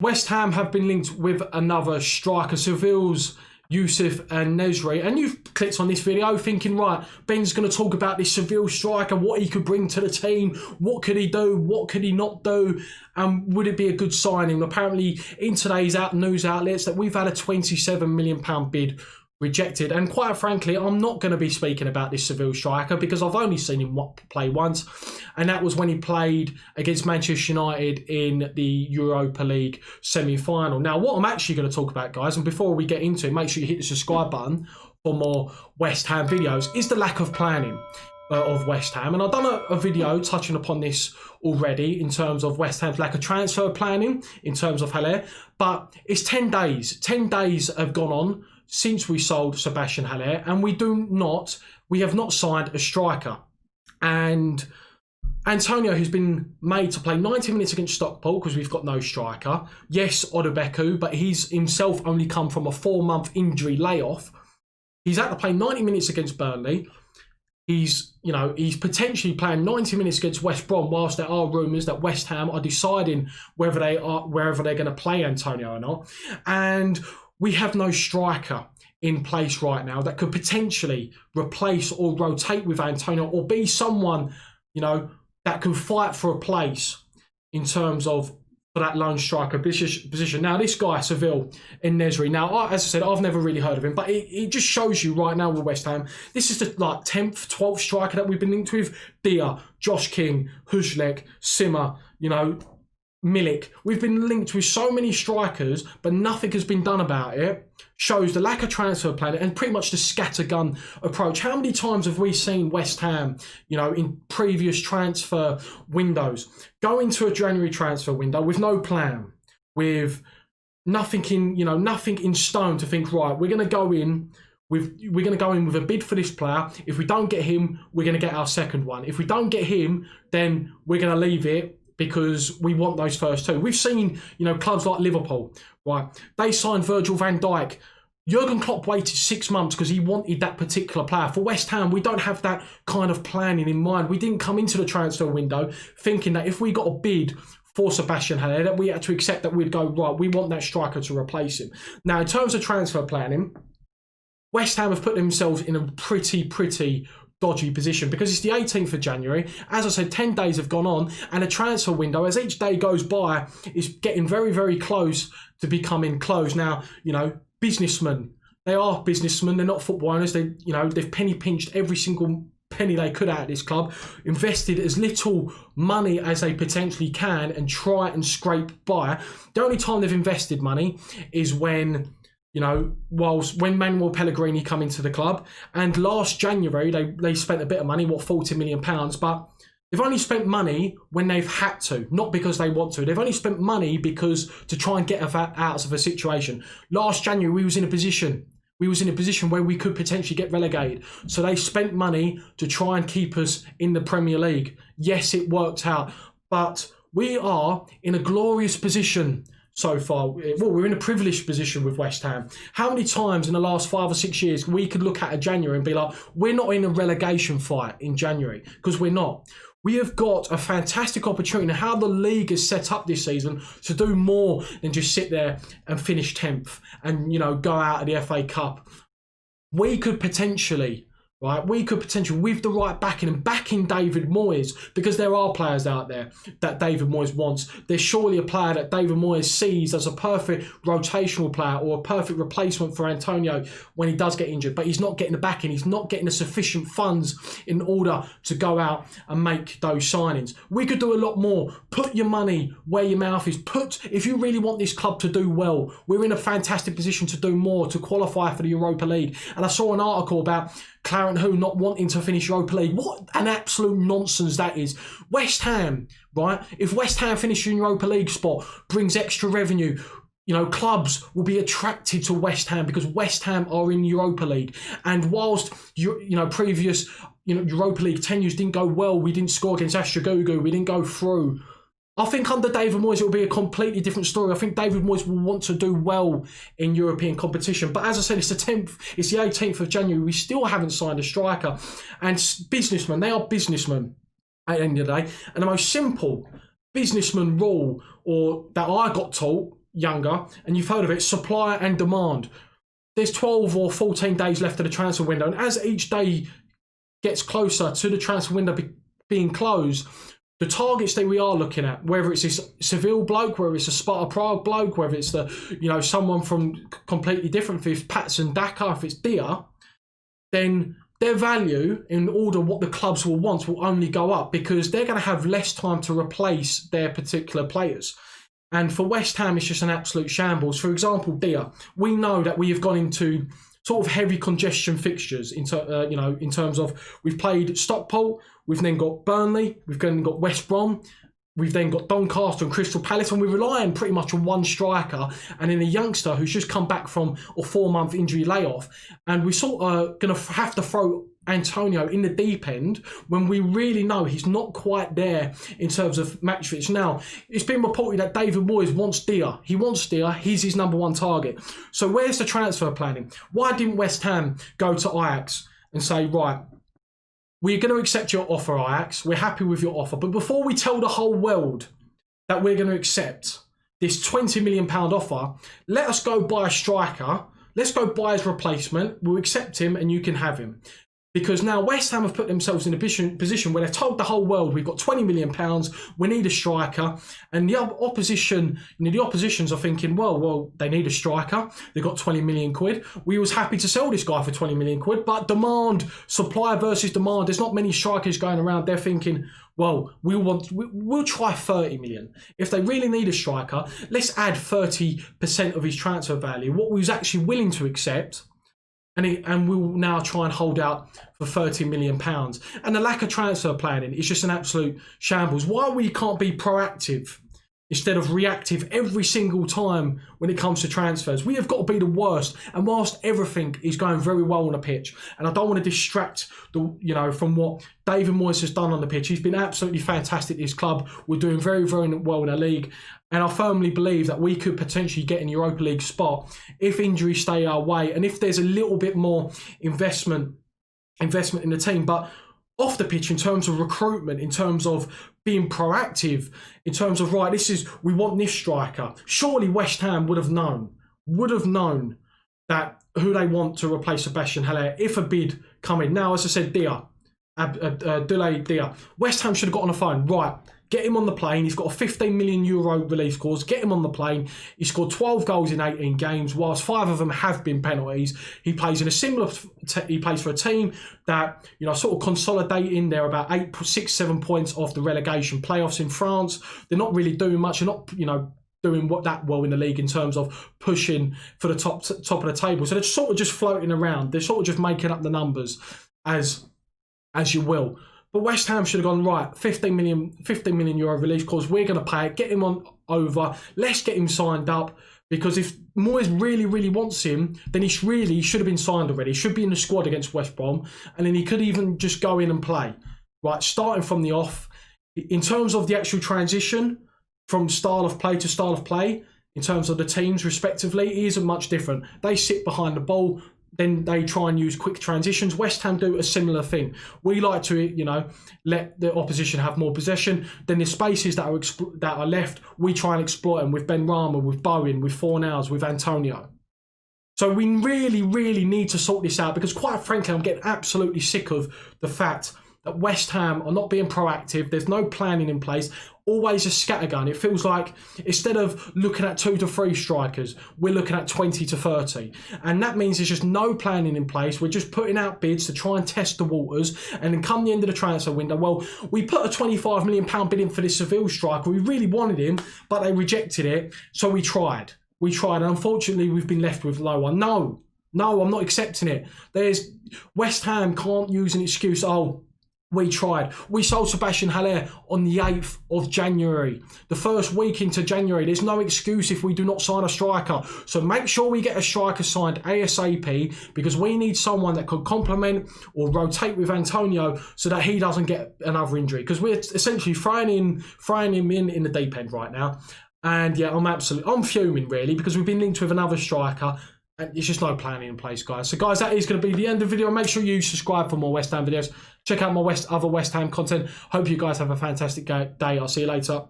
West Ham have been linked with another striker, Seville's Youssef and Nesri. And you've clicked on this video thinking, right, Ben's going to talk about this Seville striker, what he could bring to the team, what could he do, what could he not do, and would it be a good signing? Apparently, in today's news outlets, that we've had a £27 million bid rejected. And quite frankly, I'm not going to be speaking about this Seville striker because I've only seen him play once, and that was when he played against Manchester United in the Europa League semi-final. Now, what I'm actually going to talk about, guys, and before we get into it, make sure you hit the subscribe button for more West Ham videos, is the lack of planning of West Ham. And I've done a video touching upon this already in terms of West Ham's lack of transfer planning in terms of Haller, but it's 10 days. 10 days have gone on since we sold Sebastian Haller, and we have not signed a striker. And Antonio, who's been made to play 90 minutes against Stockport because we've got no striker. Yes, Odebeku, but he's himself only come from a 4-month injury layoff. He's had to play 90 minutes against Burnley. He's potentially playing 90 minutes against West Brom, whilst there are rumours that West Ham are deciding whether they're going to play Antonio or not. And we have no striker in place right now that could potentially replace or rotate with Antonio or be someone, that can fight for a place in terms of for that lone striker position. Now, this guy, Seville in Nesri. Now, as I said, I've never really heard of him, but it just shows you right now with West Ham, this is the 10th, 12th striker that we've been linked with. Dia, Josh King, Huzlek, Simmer, Milik. We've been linked with so many strikers, but nothing has been done about it. Shows the lack of transfer planning and pretty much the scattergun approach. How many times have we seen West Ham, in previous transfer windows, go into a January transfer window with no plan, with nothing in stone to think, right, we're going to go in with a bid for this player. If we don't get him, we're going to get our second one. If we don't get him, then we're going to leave it, because we want those first two. We've seen, clubs like Liverpool, right? They signed Virgil van Dijk. Jurgen Klopp waited 6 months because he wanted that particular player. For West Ham, we don't have that kind of planning in mind. We didn't come into the transfer window thinking that if we got a bid for Sebastian Haller, that we had to accept that we'd go, right, we want that striker to replace him. Now, in terms of transfer planning, West Ham have put themselves in a pretty dodgy position because it's the 18th of January. As I said, 10 days have gone on, and a transfer window, as each day goes by, is getting very, very close to becoming closed. Now, businessmen, they are businessmen. They're not football owners. They've penny pinched every single penny they could out of this club, invested as little money as they potentially can, and try and scrape by. The only time they've invested money is when when Manuel Pellegrini come into the club, and last January they spent a bit of money, £40 million, but they've only spent money when they've had to, not because they want to. They've only spent money because to try and get out of a situation. Last January we was in a position where we could potentially get relegated, so they spent money to try and keep us in the Premier League. Yes, it worked out, but we are in a glorious position so far. Well, we're in a privileged position with West Ham. How many times in the last 5 or 6 years we could look at a January and be like, we're not in a relegation fight in January, because we're not. We have got a fantastic opportunity. How the league is set up this season to do more than just sit there and finish 10th and, go out of the FA Cup. We could potentially, with the right backing and backing David Moyes, because there are players out there that David Moyes wants. There's surely a player that David Moyes sees as a perfect rotational player or a perfect replacement for Antonio when he does get injured, but he's not getting the backing. He's not getting the sufficient funds in order to go out and make those signings. We could do a lot more. Put your money where your mouth is. If you really want this club to do well, we're in a fantastic position to do more, to qualify for the Europa League. And I saw an article about Clarence Who not wanting to finish Europa League. What an absolute nonsense that is. West Ham, right? If West Ham finishes in Europa League spot, brings extra revenue, clubs will be attracted to West Ham because West Ham are in Europa League. And whilst previous Europa League tenures didn't go well, we didn't score against Scattergun, we didn't go through. I think under David Moyes it will be a completely different story. I think David Moyes will want to do well in European competition. But as I said, it's the 18th of January. We still haven't signed a striker. And businessmen, they are businessmen at the end of the day. And the most simple businessman rule, or that I got taught, younger and you've heard of it, supply and demand. There's 12 or 14 days left of the transfer window, and as each day gets closer to the transfer window being closed, the targets that we are looking at, whether it's this Seville bloke, whether it's a Sparta Prague bloke, whether it's the someone from completely different, if it's Patson Daka, if it's Dia, then their value in order what the clubs will want will only go up because they're going to have less time to replace their particular players. And for West Ham, it's just an absolute shambles. For example, Dia, we know that we have gone into sort of heavy congestion fixtures in terms of we've played Stockport, we've then got Burnley, we've then got West Brom, we've then got Doncaster and Crystal Palace, and we're relying pretty much on one striker and then a youngster who's just come back from a 4-month injury layoff. And we're sort of going to have to throw Antonio in the deep end when we really know he's not quite there in terms of match fits. Now, it's been reported that David Moyes wants Dia. He wants Dia. He's his number one target. So where's the transfer planning? Why didn't West Ham go to Ajax and say, right, we're going to accept your offer, Ajax. We're happy with your offer. But before we tell the whole world that we're going to accept this £20 million offer, let us go buy a striker. Let's go buy his replacement. We'll accept him and you can have him. Because now West Ham have put themselves in a position where they've told the whole world we've got £20 million, we need a striker, and the opposition, the oppositions are thinking, well, they need a striker. They've got 20 million quid. We was happy to sell this guy for 20 million quid, but demand, supply versus demand. There's not many strikers going around. They're thinking, well, we'll try 30 million. If they really need a striker, let's add 30% of his transfer value, what we was actually willing to accept. And we'll now try and hold out for £30 million. And the lack of transfer planning is just an absolute shambles. Why we can't be proactive instead of reactive every single time when it comes to transfers? We have got to be the worst. And whilst everything is going very well on the pitch, and I don't want to distract from what David Moyes has done on the pitch. He's been absolutely fantastic at his club. We're doing very, very well in the league. And I firmly believe that we could potentially get in Europa League spot if injuries stay our way and if there's a little bit more investment in the team. But off the pitch, in terms of recruitment, in terms of being proactive, in terms of, right, we want this striker. Surely West Ham would have known that who they want to replace Sebastian Haller if a bid come in. Now, as I said, Dia. West Ham should have got on the phone. Right, get him on the plane. He's got a €15 million release clause. Get him on the plane. He scored 12 goals in 18 games, whilst 5 of them have been penalties. He plays in a similar. He plays for a team that sort of consolidating. They're about 8, 6, 7 points off the relegation playoffs in France. They're not really doing much. They're not doing that well in the league in terms of pushing for the top of the table. So they're sort of just floating around. They're sort of just making up the numbers as you will. But West Ham should have gone, right, €15 million release clause, we're going to pay it, get him on over, let's get him signed up, because if Moyes really, really wants him, then he should have been signed already. He should be in the squad against West Brom, and then he could even just go in and play. Right, starting from the off. In terms of the actual transition from style of play to style of play, in terms of the teams respectively, it isn't much different. They sit behind the ball, then they try and use quick transitions. West Ham do a similar thing. We like to, let the opposition have more possession. Then the spaces that are left, we try and exploit them with Ben Rama, with Bowen, with Fornals, with Antonio. So we really, really need to sort this out because, quite frankly, I'm getting absolutely sick of the fact that West Ham are not being proactive. There's no planning in place. Always a scattergun. It feels like instead of looking at 2 to 3 strikers, we're looking at 20 to 30. And that means there's just no planning in place. We're just putting out bids to try and test the waters. And then come the end of the transfer window, well, we put a £25 million bid in for this Seville striker. We really wanted him, but they rejected it. So we tried. And unfortunately, we've been left with low one. No, I'm not accepting it. West Ham can't use an excuse, we tried. We sold Sebastian Haller on the 8th of January. The first week into January. There's no excuse if we do not sign a striker. So make sure we get a striker signed ASAP because we need someone that could complement or rotate with Antonio so that he doesn't get another injury. Because we're essentially throwing him in the deep end right now. And yeah, I'm fuming really because we've been linked with another striker. And there's just no planning in place, guys. So, guys, that is going to be the end of the video. Make sure you subscribe for more West Ham videos. Check out my other West Ham content. Hope you guys have a fantastic day. I'll see you later.